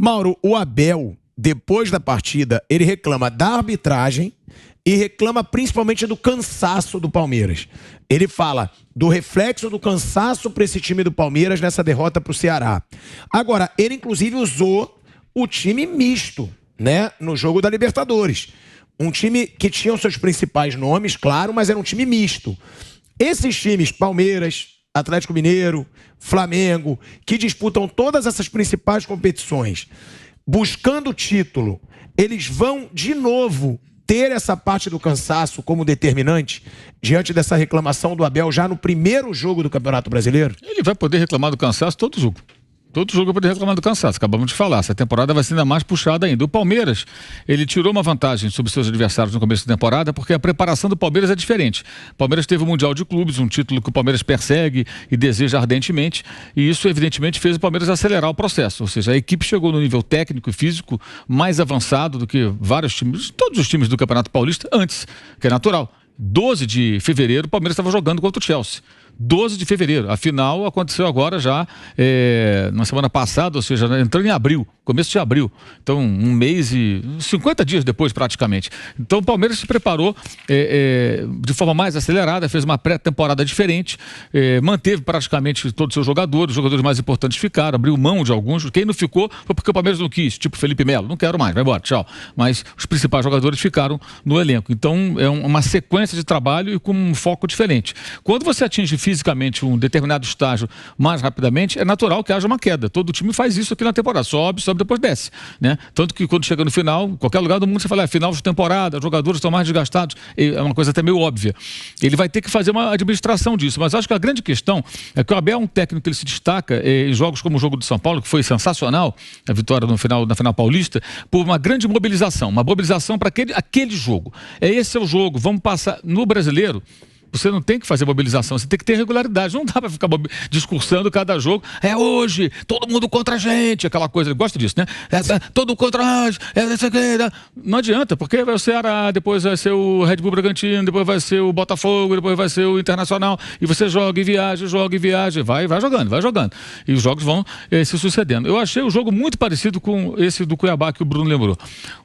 Mauro, o Abel, depois da partida, ele reclama da arbitragem e reclama principalmente do cansaço do Palmeiras. Ele fala do reflexo do cansaço para esse time do Palmeiras nessa derrota para o Ceará. Agora, ele inclusive usou o time misto, né, no jogo da Libertadores. Um time que tinha os seus principais nomes, claro, mas era um time misto. Esses times, Palmeiras, Atlético Mineiro, Flamengo, que disputam todas essas principais competições, buscando o título, eles vão de novo ter essa parte do cansaço como determinante diante dessa reclamação do Abel já no primeiro jogo do Campeonato Brasileiro? Ele vai poder reclamar do cansaço todo jogo. Todo jogo vai poder reclamar do cansaço, acabamos de falar. Essa temporada vai ser ainda mais puxada ainda. O Palmeiras, ele tirou uma vantagem sobre seus adversários no começo da temporada, porque a preparação do Palmeiras é diferente. O Palmeiras teve o Mundial de Clubes, um título que o Palmeiras persegue e deseja ardentemente, e isso evidentemente fez o Palmeiras acelerar o processo. Ou seja, a equipe chegou no nível técnico e físico mais avançado do que vários times, todos os times do Campeonato Paulista antes, que é natural. 12 de fevereiro, o Palmeiras estava jogando contra o Chelsea. 12 de fevereiro. A final aconteceu agora já na semana passada, ou seja, entrando em abril, começo de abril. Então, um mês e 50 dias depois, praticamente. Então, o Palmeiras se preparou de forma mais acelerada, fez uma pré-temporada diferente, manteve praticamente todos os seus jogadores, os jogadores mais importantes ficaram, abriu mão de alguns. Quem não ficou foi porque o Palmeiras não quis, tipo Felipe Melo. Não quero mais, vai embora, tchau. Mas os principais jogadores ficaram no elenco. Então, é uma sequência de trabalho e com um foco diferente. Quando você atinge fisicamente um determinado estágio mais rapidamente, é natural que haja uma queda. Todo time faz isso aqui na temporada, sobe, depois desce, né? Tanto que quando chega no final, qualquer lugar do mundo você fala, final de temporada, os jogadores estão mais desgastados, é uma coisa até meio óbvia. Ele vai ter que fazer uma administração disso, mas acho que a grande questão é que o Abel é um técnico que ele se destaca em jogos como o jogo do São Paulo, que foi sensacional, a vitória no final, na final paulista, por uma grande mobilização para aquele jogo. Esse é o jogo, vamos passar no brasileiro. Você não tem que fazer mobilização, você tem que ter regularidade. Não dá para ficar discursando cada jogo. É hoje, todo mundo contra a gente, aquela coisa. Ele gosta disso, né? Todo contra a gente. Não adianta, porque vai o Ceará, depois vai ser o Red Bull Bragantino, depois vai ser o Botafogo, depois vai ser o Internacional. E você joga e viaja, vai jogando. E os jogos vão se sucedendo. Eu achei o jogo muito parecido com esse do Cuiabá que o Bruno lembrou.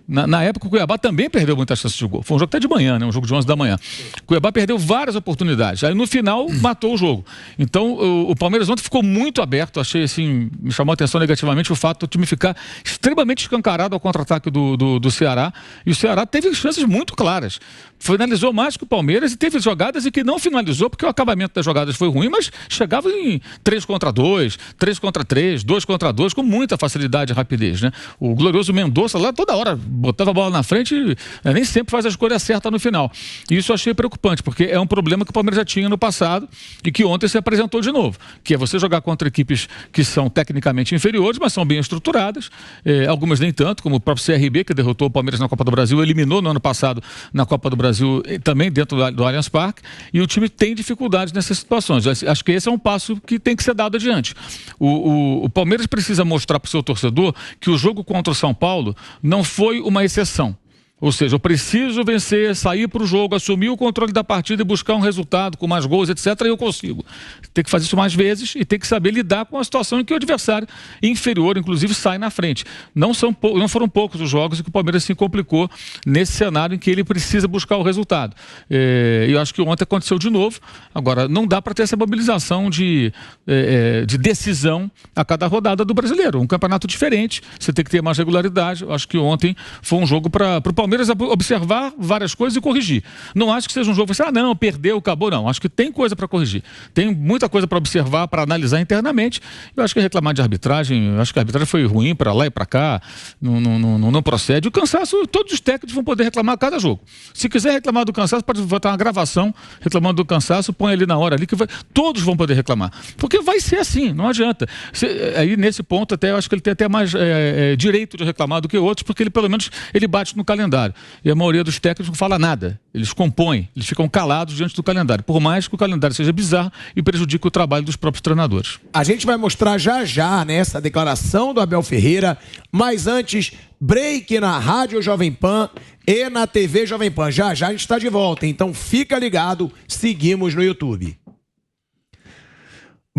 Na época, o Cuiabá também perdeu muitas chances de gol. Foi um jogo até de manhã, né? Um jogo de 11 da manhã. O Cuiabá perdeu várias oportunidades. Aí no final matou o jogo. Então o Palmeiras ontem ficou muito aberto. Achei assim, me chamou a atenção negativamente o fato do time ficar extremamente escancarado ao contra-ataque do Ceará. E o Ceará teve chances muito claras. Finalizou mais que o Palmeiras e teve jogadas em que não finalizou porque o acabamento das jogadas foi ruim, mas chegava em 3 contra 2, 3 contra 3, 2 contra 2 com muita facilidade e rapidez, né? O glorioso Mendonça lá toda hora botava a bola na frente e nem sempre faz a escolha certa no final. E isso eu achei preocupante, porque é um problema que o Palmeiras já tinha no passado e que ontem se apresentou de novo, que é você jogar contra equipes que são tecnicamente inferiores, mas são bem estruturadas, algumas nem tanto, como o próprio CRB, que derrotou o Palmeiras na Copa do Brasil, eliminou no ano passado na Copa do Brasil também dentro do Allianz Parque, e o time tem dificuldades nessas situações. Acho que esse é um passo que tem que ser dado adiante. O Palmeiras precisa mostrar para o seu torcedor que o jogo contra o São Paulo não foi uma exceção. Ou seja, eu preciso vencer, sair para o jogo, assumir o controle da partida e buscar um resultado com mais gols, etc. E eu consigo. Tem que fazer isso mais vezes e tem que saber lidar com a situação em que o adversário inferior, inclusive, sai na frente. Não foram poucos os jogos em que o Palmeiras se complicou nesse cenário em que ele precisa buscar o resultado. Eu acho que ontem aconteceu de novo. Agora, não dá para ter essa mobilização de decisão a cada rodada do brasileiro. Um campeonato diferente, você tem que ter mais regularidade. Eu acho que ontem foi um jogo para o Palmeiras observar várias coisas e corrigir. Não acho que seja um jogo você, não, perdeu, acabou, não. Acho que tem coisa para corrigir. Tem muita coisa para observar, para analisar internamente. Eu acho que reclamar de arbitragem, acho que a arbitragem foi ruim para lá e para cá, não procede. O cansaço, todos os técnicos vão poder reclamar a cada jogo. Se quiser reclamar do cansaço, pode botar uma gravação reclamando do cansaço, põe ali na hora ali, todos vão poder reclamar. Porque vai ser assim, não adianta. Aí nesse ponto até eu acho que ele tem até mais direito de reclamar do que outros, porque ele pelo menos ele bate no calendário. E a maioria dos técnicos não fala nada. Eles compõem, eles ficam calados diante do calendário. Por mais que o calendário seja bizarro e prejudique o trabalho dos próprios treinadores. A gente vai mostrar já nessa declaração do Abel Ferreira, mas antes, break na Rádio Jovem Pan e na TV Jovem Pan. Já a gente está de volta, então fica ligado, seguimos no YouTube.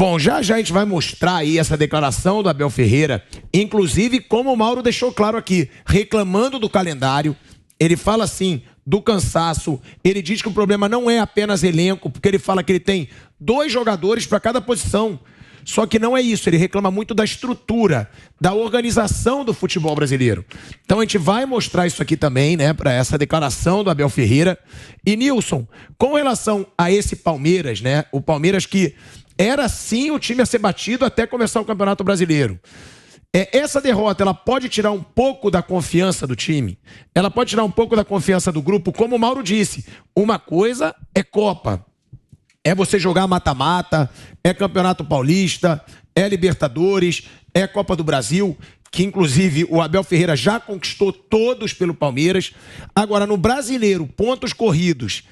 Bom, já a gente vai mostrar aí essa declaração do Abel Ferreira, inclusive como o Mauro deixou claro aqui, reclamando do calendário. Ele fala assim, do cansaço, ele diz que o problema não é apenas elenco, porque ele fala que ele tem 2 jogadores para cada posição. Só que não é isso, ele reclama muito da estrutura, da organização do futebol brasileiro. Então a gente vai mostrar isso aqui também, né, para essa declaração do Abel Ferreira. E Nilson, com relação a esse Palmeiras, né, o Palmeiras que era sim o time a ser batido até começar o Campeonato Brasileiro. Essa derrota, ela pode tirar um pouco da confiança do time? Ela pode tirar um pouco da confiança do grupo? Como o Mauro disse, uma coisa é Copa. É você jogar mata-mata, é Campeonato Paulista, é Libertadores, é Copa do Brasil, que inclusive o Abel Ferreira já conquistou todos pelo Palmeiras. Agora, no Brasileiro, pontos corridos,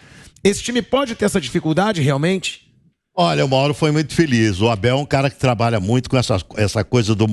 esse time pode ter essa dificuldade realmente? Olha, o Mauro foi muito feliz. O Abel é um cara que trabalha muito com essa coisa do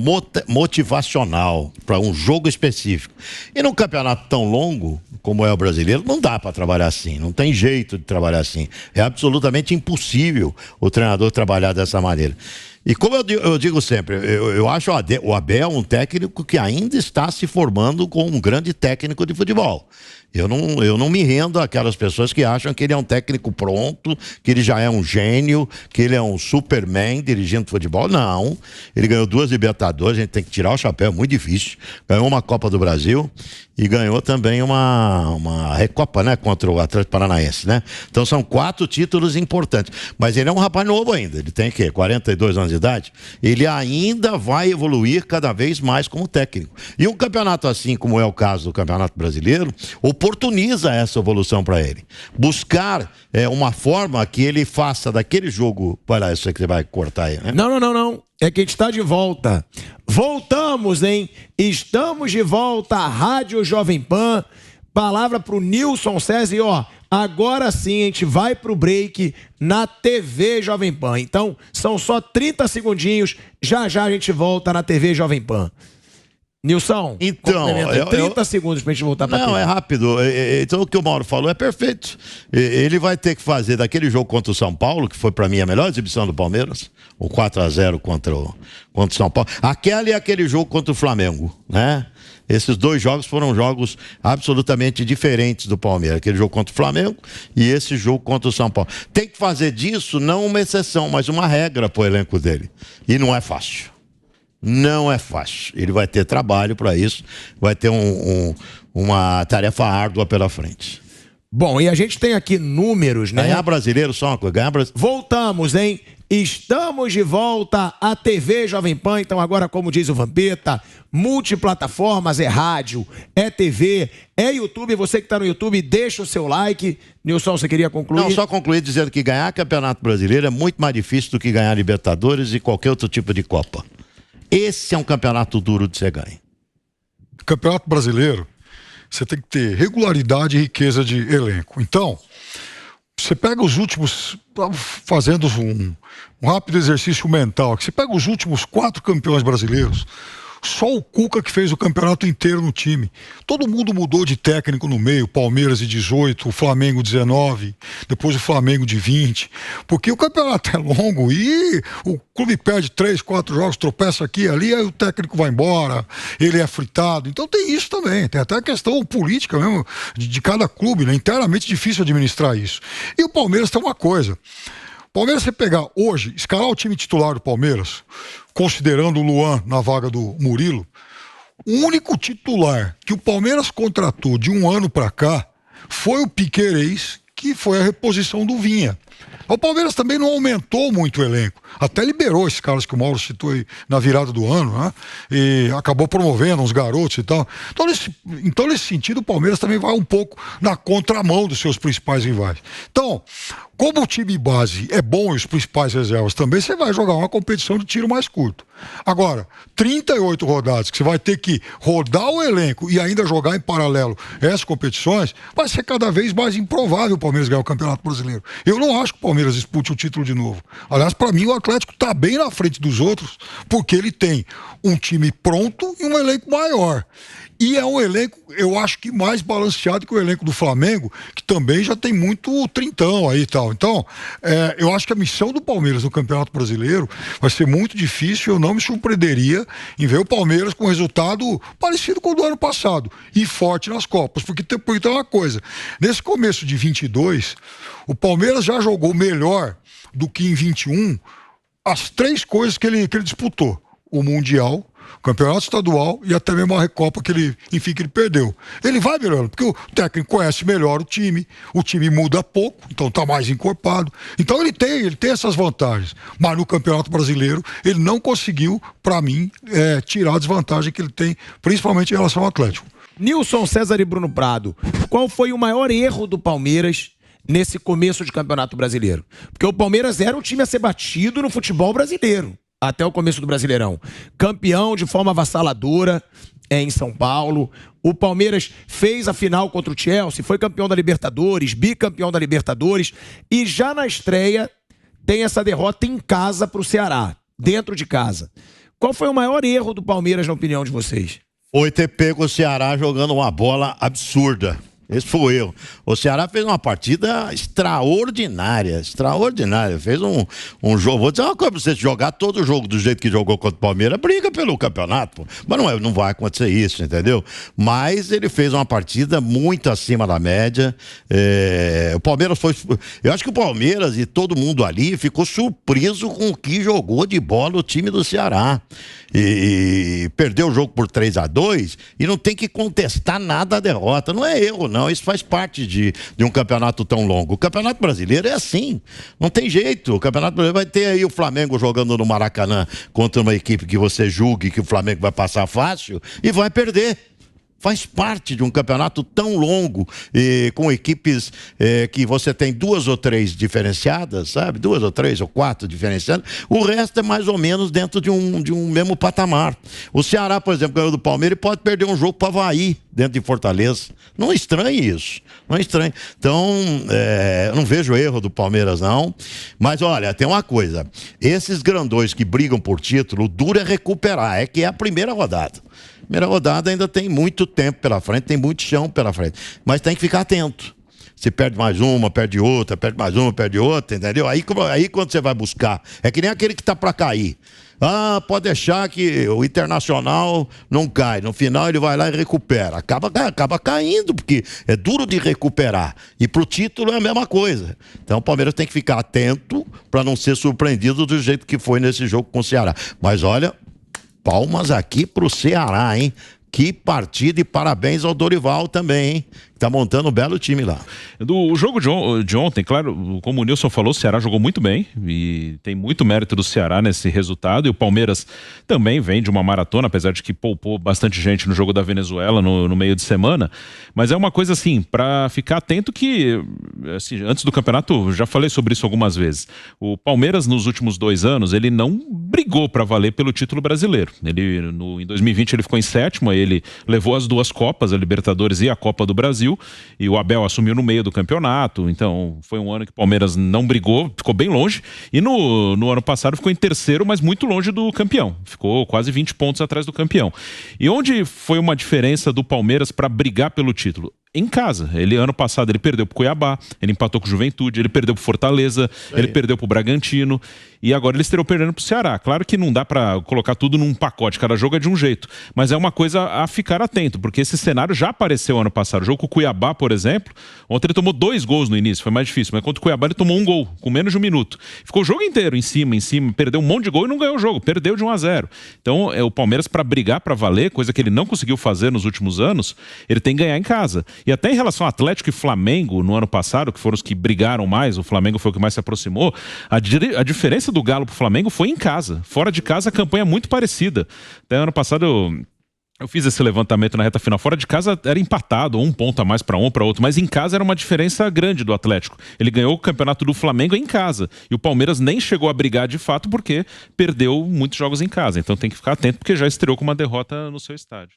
motivacional para um jogo específico. E num campeonato tão longo como é o brasileiro, não dá para trabalhar assim, não tem jeito de trabalhar assim. É absolutamente impossível o treinador trabalhar dessa maneira. E como eu digo sempre, eu acho o Abel um técnico que ainda está se formando como um grande técnico de futebol. Eu não me rendo àquelas pessoas que acham que ele é um técnico pronto, que ele já é um gênio, que ele é um Superman dirigindo futebol. Não. Ele ganhou 2 Libertadores, a gente tem que tirar o chapéu, é muito difícil. Ganhou uma Copa do Brasil e ganhou também uma Recopa, né, contra o Atlético Paranaense, né? Então são 4 títulos importantes. Mas ele é um rapaz novo ainda, ele tem, 42 anos de idade? Ele ainda vai evoluir cada vez mais como técnico. E um campeonato assim, como é o caso do Campeonato Brasileiro, oportuniza essa evolução para ele. Buscar uma forma que ele faça daquele jogo... Vai lá, isso aí que você vai cortar aí, né? Não. É que a gente está de volta. Voltamos, hein? Estamos de volta à Rádio Jovem Pan. Palavra pro Nilson César. E, ó, agora sim a gente vai pro break na TV Jovem Pan. Então, são só 30 segundinhos. Já a gente volta na TV Jovem Pan. Nilson, então, 30 segundos pra gente voltar pra TV. Não, é rápido. Então o que o Mauro falou é perfeito. Ele vai ter que fazer daquele jogo contra o São Paulo, que foi pra mim a melhor exibição do Palmeiras, o 4-0 contra o São Paulo. Aquele jogo contra o Flamengo, né? Esses 2 jogos foram jogos absolutamente diferentes do Palmeiras. Aquele jogo contra o Flamengo e esse jogo contra o São Paulo. Tem que fazer disso não uma exceção, mas uma regra pro elenco dele. E não é fácil. Não é fácil. Ele vai ter trabalho para isso, vai ter uma tarefa árdua pela frente. Bom, e a gente tem aqui números, né? Ganhar brasileiro só uma coisa. Voltamos, hein? Estamos de volta à TV Jovem Pan. Então agora, como diz o Vampeta, multiplataformas, é rádio, é TV, é YouTube. Você que está no YouTube, deixa o seu like. Nilson, você queria concluir? Não, só concluir dizendo que ganhar Campeonato Brasileiro é muito mais difícil do que ganhar Libertadores e qualquer outro tipo de Copa. Esse é um campeonato duro de ser ganho. Campeonato Brasileiro, você tem que ter regularidade e riqueza de elenco. Então, você pega os últimos, fazendo um rápido exercício mental, que você pega os últimos 4 campeões brasileiros, só o Cuca que fez o campeonato inteiro no time. Todo mundo mudou de técnico no meio, Palmeiras de 18, o Flamengo 19, depois o Flamengo de 20, porque o campeonato é longo e o clube perde 3, 4 jogos, tropeça aqui e ali, aí o técnico vai embora, ele é fritado. Então tem isso também, tem até a questão política mesmo de cada clube, né? Internamente difícil administrar isso. E o Palmeiras tem uma coisa. Palmeiras, você pegar hoje, escalar o time titular do Palmeiras, considerando o Luan na vaga do Murilo, o único titular que o Palmeiras contratou de um ano pra cá foi o Piquerez, que foi a reposição do Vinha. O Palmeiras também não aumentou muito o elenco. Até liberou esses caras que o Mauro citou aí na virada do ano, né? E acabou promovendo uns garotos e tal. Então, nesse sentido, o Palmeiras também vai um pouco na contramão dos seus principais rivais. Então, como o time base é bom e os principais reservas também, você vai jogar uma competição de tiro mais curto. Agora, 38 rodadas, que você vai ter que rodar o elenco e ainda jogar em paralelo essas competições, vai ser cada vez mais improvável o Palmeiras ganhar o Campeonato Brasileiro. Eu não acho que o Palmeiras dispute o título de novo. Aliás, para mim, o Atlético está bem na frente dos outros, porque ele tem um time pronto e um elenco maior. E é um elenco, eu acho que mais balanceado que o elenco do Flamengo, que também já tem muito trintão aí e tal. Então, eu acho que a missão do Palmeiras no Campeonato Brasileiro vai ser muito difícil. Eu não me surpreenderia em ver o Palmeiras com resultado parecido com o do ano passado e forte nas Copas. Porque tem uma coisa, nesse começo de 22, o Palmeiras já jogou melhor do que em 21 as 3 coisas que ele disputou: o Mundial, o Campeonato Estadual e até mesmo a Recopa que ele perdeu. Ele vai melhorando, porque o técnico conhece melhor o time muda pouco, então tá mais encorpado. Então ele tem essas vantagens. Mas no Campeonato Brasileiro, ele não conseguiu, para mim, tirar a desvantagem que ele tem, principalmente em relação ao Atlético. Nilson César e Bruno Prado, qual foi o maior erro do Palmeiras nesse começo de Campeonato Brasileiro? Porque o Palmeiras era um time a ser batido no futebol brasileiro, até o começo do Brasileirão. Campeão de forma avassaladora em São Paulo. O Palmeiras fez a final contra o Chelsea, foi campeão da Libertadores, bicampeão da Libertadores, e já na estreia tem essa derrota em casa para o Ceará, dentro de casa. Qual foi o maior erro do Palmeiras, na opinião de vocês? Foi ter pego o Ceará jogando uma bola absurda. Esse foi o erro. O Ceará fez uma partida extraordinária. Fez um jogo. Vou dizer uma coisa pra você: jogar todo o jogo do jeito que jogou contra o Palmeiras, briga pelo campeonato, pô. Mas não vai acontecer isso, entendeu? Mas ele fez uma partida muito acima da média. O Palmeiras foi... Eu acho que o Palmeiras e todo mundo ali ficou surpreso com o que jogou de bola o time do Ceará. E perdeu o jogo por 3-2 e não tem que contestar nada a derrota. Não é erro, não. Isso faz parte de um campeonato tão longo. O Campeonato Brasileiro é assim. Não tem jeito. O Campeonato Brasileiro vai ter aí o Flamengo jogando no Maracanã contra uma equipe que você julgue que o Flamengo vai passar fácil e vai perder. Faz parte de um campeonato tão longo, com equipes que você tem 2 ou 3 diferenciadas, sabe? 2 ou 3 ou 4 diferenciadas. O resto é mais ou menos dentro de um mesmo patamar. O Ceará, por exemplo, ganhou do Palmeiras e pode perder um jogo para o Avaí, dentro de Fortaleza. Não estranhe isso. Não estranhe. Então, eu não vejo erro do Palmeiras, não. Mas, olha, tem uma coisa. Esses grandões que brigam por título, o duro é recuperar. É que é a primeira rodada. Primeira rodada ainda tem muito tempo pela frente, tem muito chão pela frente. Mas tem que ficar atento. Se perde mais uma, perde outra, perde mais uma, perde outra, entendeu? Aí quando você vai buscar, é que nem aquele que tá para cair. Pode deixar que o Internacional não cai. No final ele vai lá e recupera. Acaba caindo, porque é duro de recuperar. E pro título é a mesma coisa. Então o Palmeiras tem que ficar atento para não ser surpreendido do jeito que foi nesse jogo com o Ceará. Mas olha, palmas aqui pro Ceará, hein? Que partida, e parabéns ao Dorival também, hein? Tá montando um belo time lá. O jogo de ontem, claro, como o Nilson falou, o Ceará jogou muito bem e tem muito mérito do Ceará nesse resultado, e o Palmeiras também vem de uma maratona, apesar de que poupou bastante gente no jogo da Venezuela no meio de semana, mas é uma coisa assim, para ficar atento que, assim, antes do campeonato, já falei sobre isso algumas vezes, o Palmeiras nos últimos 2 anos, ele não brigou para valer pelo título brasileiro. Em 2020 ele ficou em 7º, aí ele levou as 2 Copas, a Libertadores e a Copa do Brasil, e o Abel assumiu no meio do campeonato, então foi um ano que o Palmeiras não brigou, ficou bem longe, e no ano passado ficou em 3º, mas muito longe do campeão, ficou quase 20 pontos atrás do campeão. E onde foi uma diferença do Palmeiras para brigar pelo título? Em casa. Ano passado ele perdeu pro Cuiabá, ele empatou com o Juventude, ele perdeu pro Fortaleza, ele perdeu pro Bragantino, e agora ele estreou perdendo pro Ceará. Claro que não dá pra colocar tudo num pacote, cada jogo é de um jeito, mas é uma coisa a ficar atento, porque esse cenário já apareceu ano passado. O jogo com o Cuiabá, por exemplo, ontem ele tomou 2 gols no início, foi mais difícil, mas contra o Cuiabá ele tomou 1 gol, com menos de 1 minuto. Ficou o jogo inteiro em cima, perdeu um monte de gol e não ganhou o jogo, perdeu de 1-0. Então o Palmeiras, para brigar, para valer, coisa que ele não conseguiu fazer nos últimos anos, ele tem que ganhar em casa. E até em relação ao Atlético e Flamengo no ano passado, que foram os que brigaram mais, o Flamengo foi o que mais se aproximou, a diferença do Galo pro Flamengo foi em casa. Fora de casa a campanha é muito parecida. Até ano passado eu fiz esse levantamento na reta final. Fora de casa era empatado, 1 ponto a mais para um, para outro, mas em casa era uma diferença grande do Atlético. Ele ganhou o campeonato do Flamengo em casa, e o Palmeiras nem chegou a brigar de fato porque perdeu muitos jogos em casa. Então tem que ficar atento, porque já estreou com uma derrota no seu estádio.